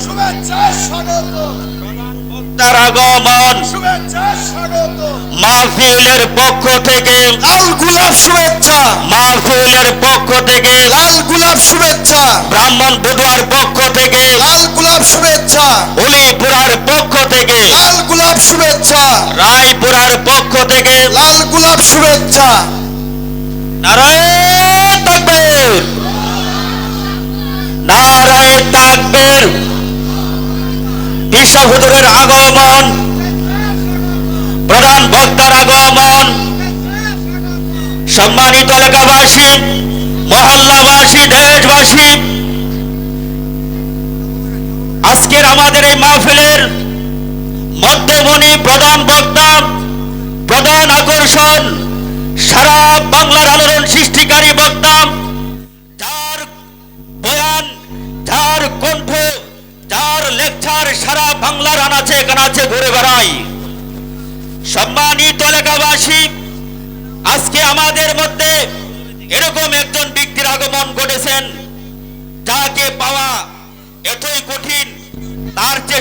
শুভেচ্ছা স্বাগত, তার আগমন শুভেচ্ছা স্বাগত, মাহফিলের পক্ষ থেকে লাল গোলাপ শুভেচ্ছা, মাহফিলের পক্ষ থেকে লাল গোলাপ শুভেচ্ছা, ব্রাহ্মণ বধুয়ার পক্ষ থেকে লাল গোলাপ শুভেচ্ছা, উলিপুরার পক্ষ থেকে লাল গোলাপ শুভেচ্ছা, রায়পুরার পক্ষ থেকে লাল গোলাপ শুভেচ্ছা। নারায়ে তাকবীর, নারায়ে তাকবীর। ঈশা হুজুরের আগমন, প্রধান বক্তার আগমন, সম্মানিত এলাকাবাসী, মহল্লাবাসী, দেশবাসী, আজকের আমাদের এই মাহফিলের মধ্যমণি, প্রধান বক্তা, প্রধান আকর্ষণ, সারা বাংলার আলোড়ন সৃষ্টিকারী বক্তা, যার বয়ান, যার কণ্ঠ, যার লেকচার সারা বাংলার আনাচে কানাচে ঘুরে বেড়ায়। সম্মানিত এলাকাবাসী, আজকে আমাদের মধ্যে এরকম একজন ব্যক্তির আগমন ঘটেছেন যাকে পাওয়া এতই কঠিন, তার চেয়ে